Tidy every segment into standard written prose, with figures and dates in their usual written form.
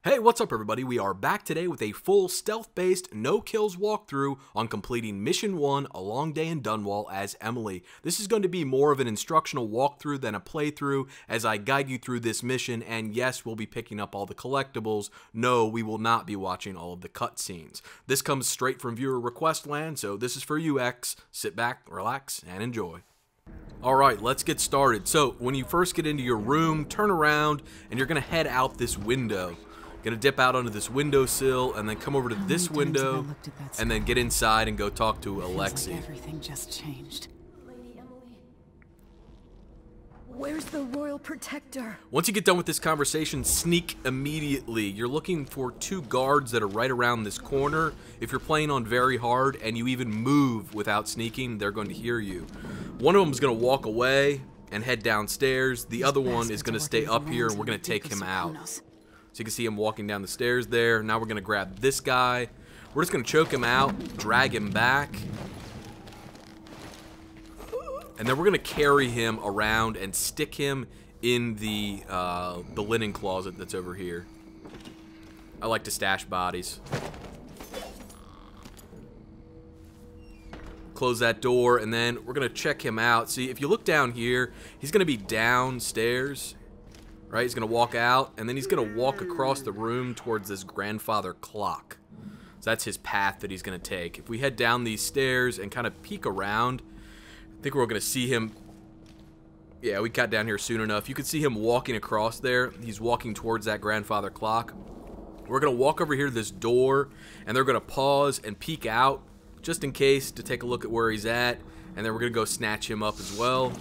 Hey, what's up everybody? We are back today with a full stealth-based, no-kills walkthrough on completing Mission 1, A Long Day in Dunwall as Emily. This is going to be more of an instructional walkthrough than a playthrough as I guide you through this mission, and yes, we'll be picking up all the collectibles. No, we will not be watching all of the cutscenes. This comes straight from viewer request land, so this is for you, X. Sit back, relax, and enjoy. Alright, let's get started. So, when you first get into your room, turn around, and you're going to head out this window. Gonna dip out onto this windowsill and then come over to this window and then get inside and go talk to Alexi. Like everything just changed. Lady Emily, where's the Royal Protector? Once you get done with this conversation, sneak immediately. You're looking for two guards that are right around this corner. If you're playing on very hard and you even move without sneaking, they're going to hear you. One of them is going to walk away and head downstairs. The other one is going to stay up here and we're going to take him out. So you can see him walking down the stairs there. Now we're going to grab this guy. We're just going to choke him out, drag him back. And then we're going to carry him around and stick him in the linen closet that's over here. I like to stash bodies. Close that door, and then we're going to check him out. See, if you look down here, he's going to be downstairs. Right, he's going to walk out, and then he's going to walk across the room towards this grandfather clock. So that's his path that he's going to take. If we head down these stairs and kind of peek around, I think we're going to see him. Yeah, we got down here soon enough. You can see him walking across there. He's walking towards that grandfather clock. We're going to walk over here to this door, and they're going to pause and peek out, just in case, to take a look at where he's at. And then we're going to go snatch him up as well.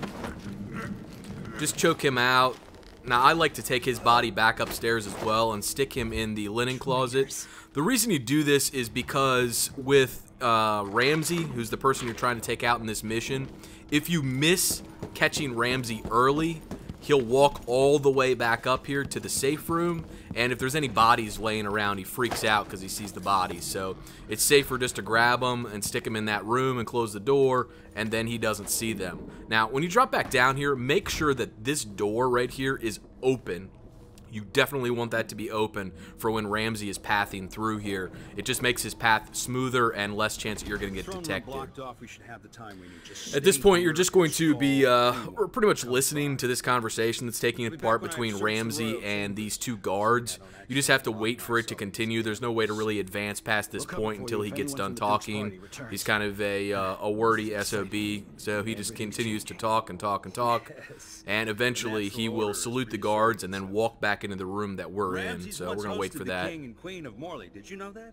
Just choke him out. Now, I like to take his body back upstairs as well and stick him in the linen closet. The reason you do this is because with Ramsey, who's the person you're trying to take out in this mission, if you miss catching Ramsey early, he'll walk all the way back up here to the safe room, and if there's any bodies laying around, he freaks out because he sees the bodies. So it's safer just to grab them and stick them in that room and close the door, and then he doesn't see them. Now, when you drop back down here, make sure that this door right here is open. You definitely want that to be open for when Ramsey is pathing through here. It just makes his path smoother and less chance that you're going to get detected. At this point, you're just going to be pretty much listening to this conversation that's taking part between Ramsey and these two guards. You just have to wait for it to continue. There's no way to really advance past this point until he gets done talking. He's kind of a wordy SOB, so he just continues to talk and talk and talk. And eventually, he will salute the guards and then walk back into the room that we're in, so we're going to wait for that. King and Queen of Morley. Did you know that?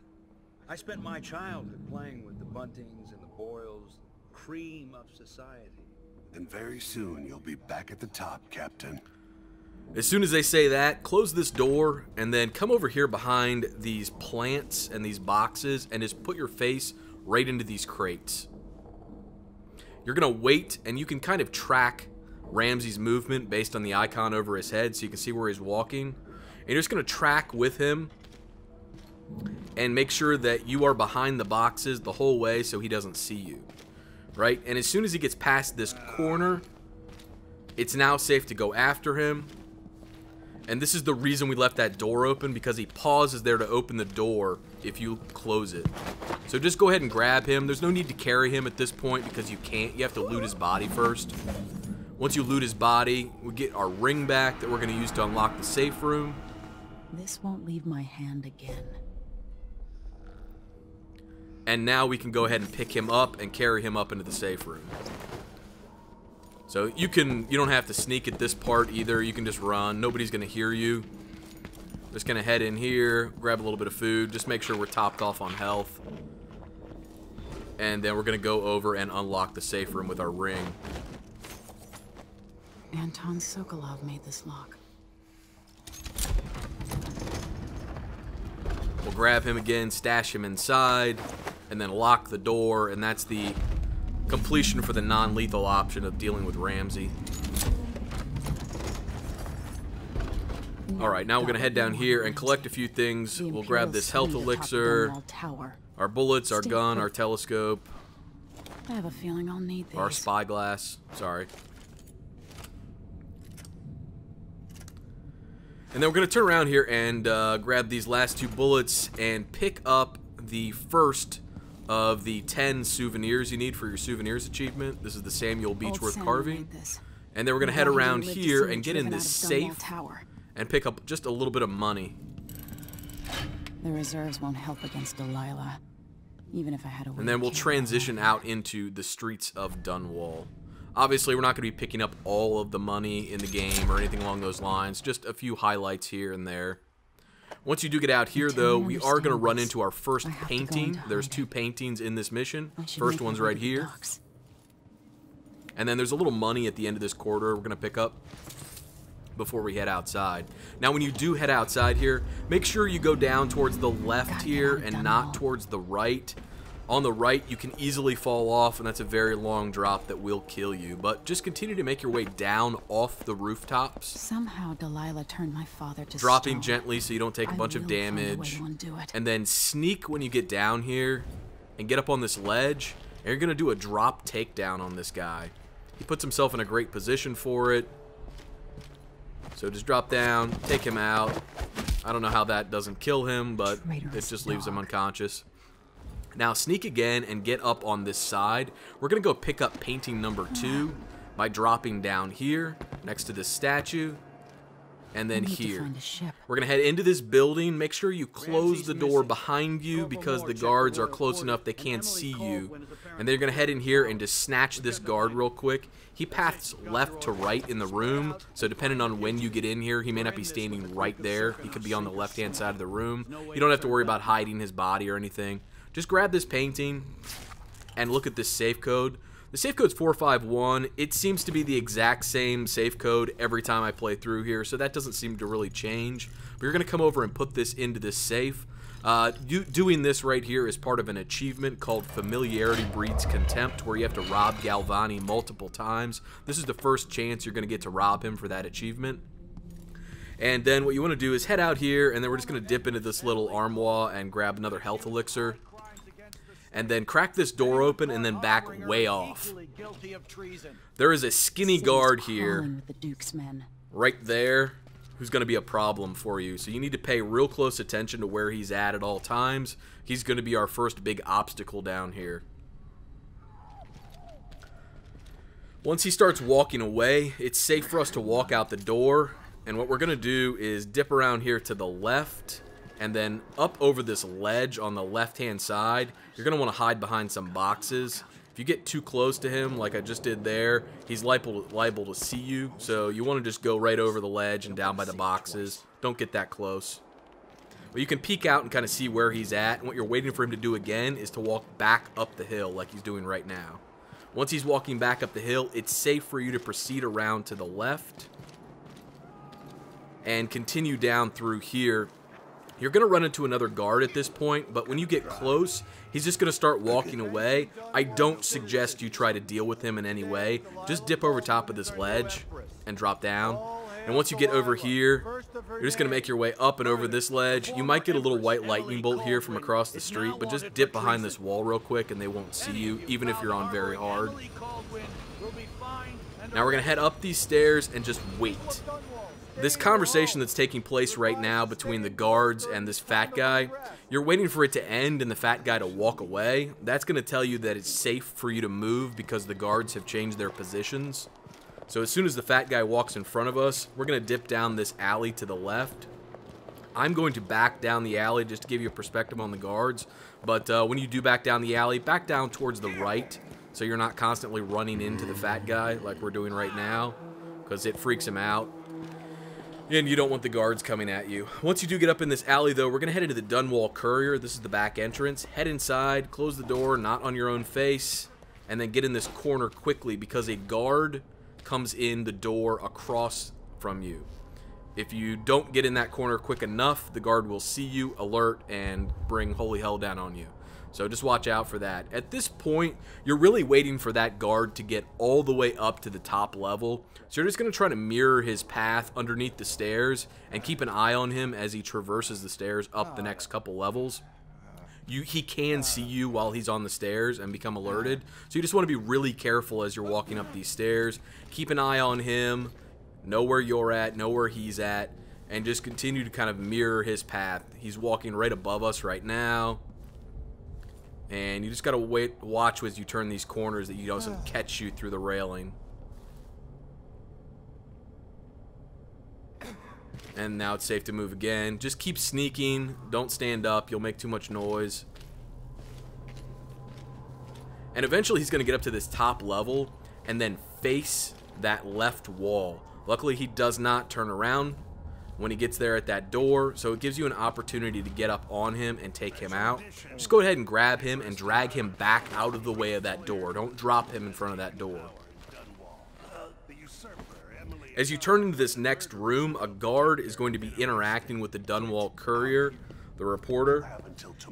I spent my childhood playing with the Buntings and the Boyles, cream of society. And very soon you'll be back at the top, Captain. As soon as they say that, close this door and then come over here behind these plants and these boxes and just put your face right into these crates. You're going to wait, and you can kind of track Ramsey's movement based on the icon over his head, so you can see where he's walking. And you're just going to track with him and make sure that you are behind the boxes the whole way so he doesn't see you. Right? And as soon as he gets past this corner, it's now safe to go after him. And this is the reason we left that door open, because he pauses there to open the door if you close it. So just go ahead and grab him. There's no need to carry him at this point because you can't. You have to loot his body first. Once you loot his body, we get our ring back that we're going to use to unlock the safe room. This won't leave my hand again. And now we can go ahead and pick him up and carry him up into the safe room. So you don't have to sneak at this part either. You can just run. Nobody's going to hear you. Just going to head in here, grab a little bit of food. Just make sure we're topped off on health. And then we're going to go over and unlock the safe room with our ring. Anton Sokolov made this lock. We'll grab him again, stash him inside, and then lock the door, and that's the completion for the non-lethal option of dealing with Ramsey. Alright, now we're going to head down here and collect a few things. We'll grab this health elixir, our bullets, our gun, our telescope. I have a feeling I'll need these. Our spyglass. Sorry. And then we're going to turn around here and grab these last 2 bullets and pick up the first of the 10 souvenirs you need for your souvenirs achievement. This is the Samuel Beechworth carving. And then we're going to head around here and get in this safe and pick up just a little bit of money. The reserves won't help against Delilah, even if I had a way. And then we'll transition out into the streets of Dunwall. Obviously, we're not going to be picking up all of the money in the game or anything along those lines, just a few highlights here and there. Once you do get out here, though, we are going to run into our first painting. There's 2 paintings in this mission. First one's right here. And then there's a little money at the end of this corridor we're going to pick up before we head outside. Now, when you do head outside here, make sure you go down towards the left here and not towards the right. On the right, you can easily fall off, and that's a very long drop that will kill you. But just continue to make your way down off the rooftops. Somehow Delilah turned my father to dropping stone. gently so you don't take a bunch of damage. And then sneak when you get down here and get up on this ledge. And you're going to do a drop takedown on this guy. He puts himself in a great position for it. So just drop down, take him out. I don't know how that doesn't kill him, but it just leaves him unconscious. Now sneak again and get up on this side. We're going to go pick up painting number 2 by dropping down here next to this statue. And then here. We're going to head into this building. Make sure you close the door behind you because the guards are close enough they can't see you. And then you're going to head in here and just snatch this guard real quick. He paths left to right in the room, so depending on when you get in here, he may not be standing right there. He could be on the left-hand side of the room. You don't have to worry about hiding his body or anything. Just grab this painting and look at this safe code. The safe code's 451. It seems to be the exact same safe code every time I play through here, so that doesn't seem to really change. But you're going to come over and put this into this safe. Doing this right here is part of an achievement called Familiarity Breeds Contempt, where you have to rob Galvani multiple times. This is the first chance you're going to get to rob him for that achievement. And then what you want to do is head out here, and then we're just going to dip into this little armoire and grab another health elixir. And then crack this door open and then back way off. There is a skinny guard here, right there, who's going to be a problem for you. So you need to pay real close attention to where he's at all times. He's going to be our first big obstacle down here. Once he starts walking away, it's safe for us to walk out the door. And what we're going to do is dip around here to the left and then up over this ledge on the left-hand side. You're going to want to hide behind some boxes. If you get too close to him, like I just did there, he's liable to see you. So you want to just go right over the ledge and down by the boxes. Don't get that close. But you can peek out and kind of see where he's at. And what you're waiting for him to do again is to walk back up the hill like he's doing right now. Once he's walking back up the hill, it's safe for you to proceed around to the left and continue down through here. You're going to run into another guard at this point, but when you get close, he's just going to start walking away. I don't suggest you try to deal with him in any way. Just dip over top of this ledge and drop down. And once you get over here, you're just going to make your way up and over this ledge. You might get a little white lightning bolt here from across the street, but just dip behind this wall real quick and they won't see you, even if you're on very hard. Now we're going to head up these stairs and just wait. This conversation that's taking place right now between the guards and this fat guy, you're waiting for it to end and the fat guy to walk away. That's going to tell you that it's safe for you to move because the guards have changed their positions. So as soon as the fat guy walks in front of us, we're going to dip down this alley to the left. I'm going to back down the alley just to give you a perspective on the guards. But when you do back down the alley, back down towards the right so you're not constantly running into the fat guy like we're doing right now because it freaks him out. And you don't want the guards coming at you. Once you do get up in this alley, though, we're going to head into the Dunwall Courier. This is the back entrance. Head inside, close the door, not on your own face, and then get in this corner quickly because a guard comes in the door across from you. If you don't get in that corner quick enough, the guard will see you, alert, and bring holy hell down on you. So just watch out for that. At this point, you're really waiting for that guard to get all the way up to the top level. So you're just going to try to mirror his path underneath the stairs and keep an eye on him as he traverses the stairs up the next couple levels. He can see you while he's on the stairs and become alerted. So you just want to be really careful as you're walking up these stairs. Keep an eye on him. Know where you're at. Know where he's at. and just continue to kind of mirror his path. He's walking right above us right now. And you just gotta watch as you turn these corners that he doesn't catch you through the railing. And now it's safe to move again. Just keep sneaking. Don't stand up. You'll make too much noise. And eventually he's gonna get up to this top level and then face that left wall. Luckily he does not turn around when he gets there at that door, so it gives you an opportunity to get up on him and take him out. Just go ahead and grab him and drag him back out of the way of that door. Don't drop him in front of that door. As you turn into this next room, a guard is going to be interacting with the Dunwall Courier, the reporter,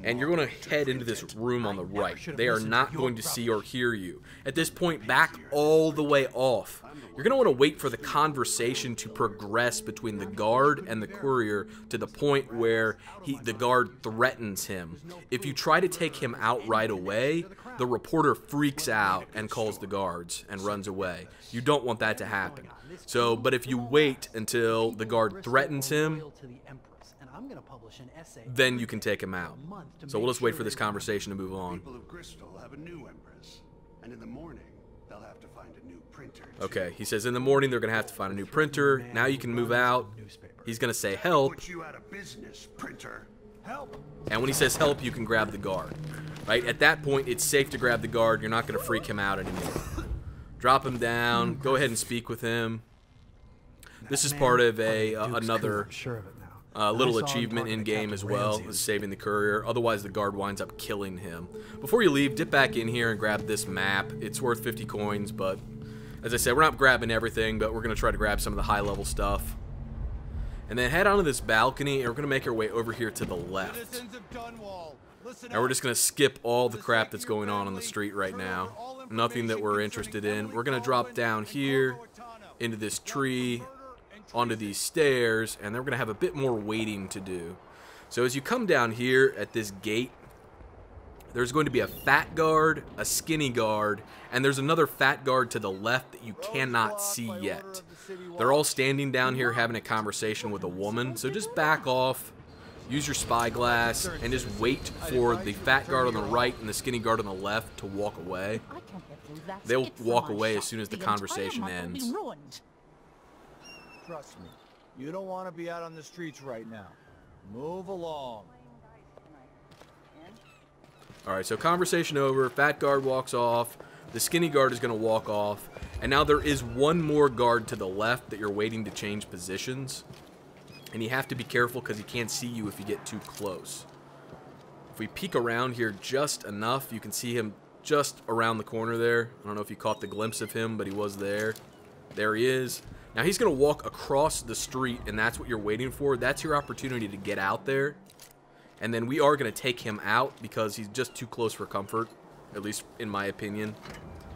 and you're going to head into this room on the right. They are not going to see or hear you. At this point, back all the way off. You're going to want to wait for the conversation to progress between the guard and the courier to the point where the guard threatens him. If you try to take him out right away, the reporter freaks out and calls the guards and runs away. You don't want that to happen. So, but if you wait until the guard threatens him, then you can take him out. So we'll just wait for this conversation to move on. People of Crystal have a new empress, and in the morning they'll have to find a new printer. Okay, he says in the morning they're gonna have to find a new printer. Now you can move out. He's gonna say help. Put you out of business, printer. Help. And when he says help, you can grab the guard. Right? At that point, it's safe to grab the guard. You're not gonna freak him out anymore. Drop him down. Go ahead and speak with him. This is part of another little achievement in game as well, is saving the courier. Otherwise, the guard winds up killing him. Before you leave, dip back in here and grab this map. It's worth 50 coins, but as I said, we're not grabbing everything, but we're going to try to grab some of the high-level stuff. And then head onto this balcony, and we're going to make our way over here to the left. And we're just going to skip all the crap that's going on the street right now. Nothing that we're interested in. We're going to drop down here into this tree, onto these stairs, and then we're going to have a bit more waiting to do. So as you come down here at this gate, there's going to be a fat guard, a skinny guard, and there's another fat guard to the left that you cannot see yet. They're all standing down here having a conversation with a woman, so just back off, use your spyglass, and just wait for the fat guard on the right and the skinny guard on the left to walk away. They'll walk away as soon as the conversation ends. Trust me, you don't want to be out on the streets right now. Move along. Alright, so conversation over, fat guard walks off, the skinny guard is going to walk off, and now there is one more guard to the left that you're waiting to change positions. And you have to be careful because he can't see you if you get too close. If we peek around here just enough, you can see him just around the corner there. I don't know if you caught the glimpse of him, but he was there. There he is. Now he's going to walk across the street, and that's what you're waiting for. That's your opportunity to get out there. And then we are going to take him out because he's just too close for comfort, at least in my opinion.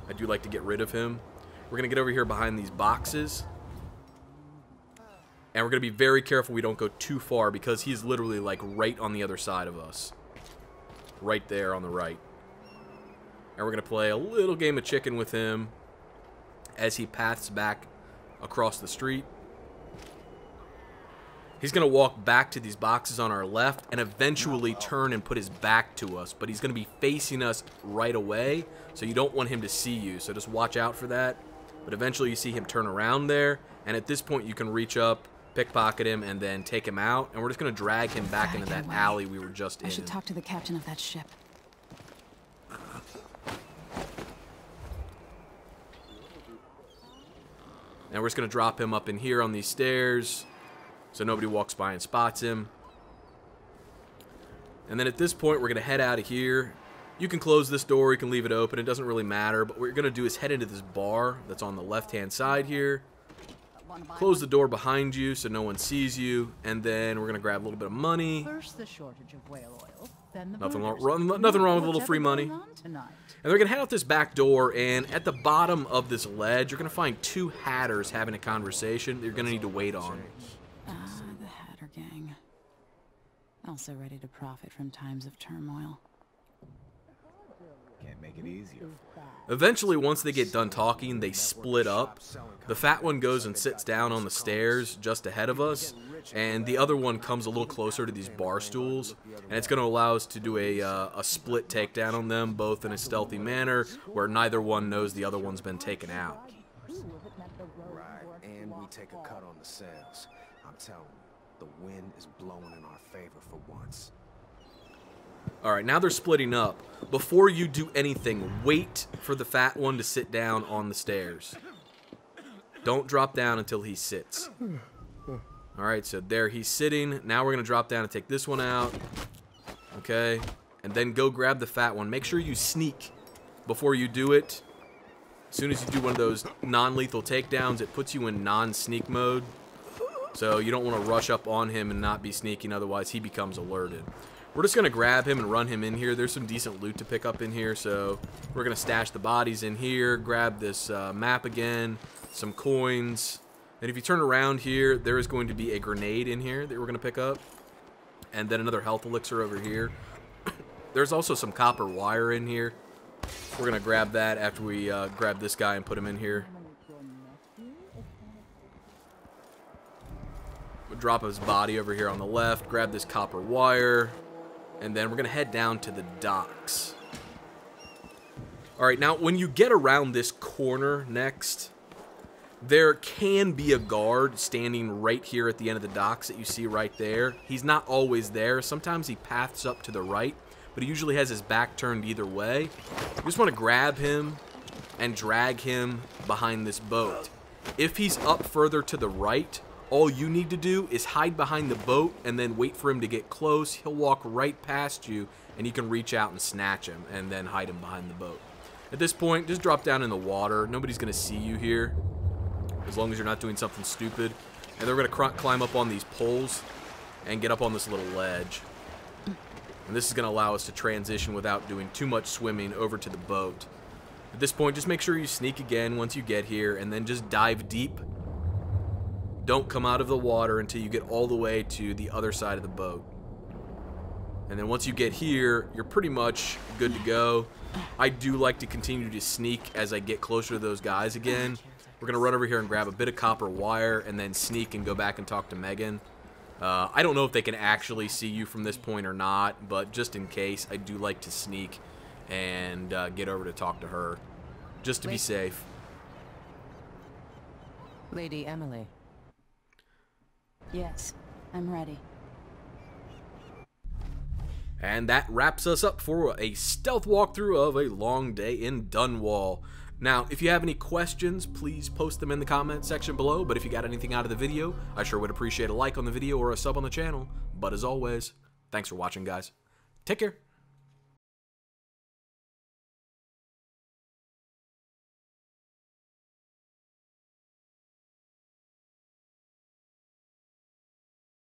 I do like to get rid of him. We're going to get over here behind these boxes. And we're going to be very careful we don't go too far because he's literally like right on the other side of us. Right there on the right. And we're going to play a little game of chicken with him as he paths back across the street. He's going to walk back to these boxes on our left and eventually turn and put his back to us. But he's going to be facing us right away, so you don't want him to see you. So just watch out for that. But eventually you see him turn around there, and at this point you can reach up, pickpocket him, and then take him out. And we're just going to drag him back into that alley we were just in. I should talk to the captain of that ship. And we're just going to drop him up in here on these stairs so nobody walks by and spots him. And then at this point, we're going to head out of here. You can close this door, you can leave it open, it doesn't really matter. But what we're going to do is head into this bar that's on the left-hand side here. Close the door behind you so no one sees you. And then we're going to grab a little bit of money. First the shortage of whale oil, then the Nothing wrong with a little free money. And they're going to head out this back door, and at the bottom of this ledge, you're going to find two hatters having a conversation that you're going to need to wait on. The Hatter Gang. Also ready to profit from times of turmoil. Can't make it easier. Eventually, once they get done talking, they split up. The fat one goes and sits down on the stairs just ahead of us, and the other one comes a little closer to these bar stools, and it's going to allow us to do a split takedown on them, both in a stealthy manner, where neither one knows the other one's been taken out. Right, and we take a cut on the sales. I'm telling you, the wind is blowing in our favor for once. Alright, now they're splitting up. Before you do anything, wait for the fat one to sit down on the stairs. Don't drop down until he sits. Alright, so there he's sitting. Now we're going to drop down and take this one out. Okay, and then go grab the fat one. Make sure you sneak before you do it. As soon as you do one of those non-lethal takedowns, it puts you in non-sneak mode. So you don't want to rush up on him and not be sneaking, otherwise he becomes alerted. We're just going to grab him and run him in here. There's some decent loot to pick up in here, so we're going to stash the bodies in here, grab this map again, some coins. And if you turn around here, there is going to be a grenade in here that we're going to pick up. And then another health elixir over here. There's also some copper wire in here. We're going to grab that after we grab this guy and put him in here. We'll drop his body over here on the left, grab this copper wire. And then we're going to head down to the docks. Alright, now when you get around this corner next, there can be a guard standing right here at the end of the docks that you see right there. He's not always there. Sometimes he paths up to the right, but he usually has his back turned either way. You just want to grab him and drag him behind this boat. If he's up further to the right, all you need to do is hide behind the boat and then wait for him to get close. He'll walk right past you, and you can reach out and snatch him and then hide him behind the boat. At this point, just drop down in the water. Nobody's going to see you here, as long as you're not doing something stupid. And they're going to climb up on these poles and get up on this little ledge. And this is going to allow us to transition without doing too much swimming over to the boat. At this point, just make sure you sneak again once you get here, and then just dive deep. Don't come out of the water until you get all the way to the other side of the boat. And then once you get here, you're pretty much good to go. I do like to continue to sneak as I get closer to those guys again. We're going to run over here and grab a bit of copper wire and then sneak and go back and talk to Megan. I don't know if they can actually see you from this point or not, but just in case, I do like to sneak and get over to talk to her, just to be safe. Lady Emily. Yes, I'm ready. And that wraps us up for a stealth walkthrough of A Long Day in Dunwall. Now, if you have any questions, please post them in the comment section below. But if you got anything out of the video, I sure would appreciate a like on the video or a sub on the channel. But as always, thanks for watching, guys. Take care.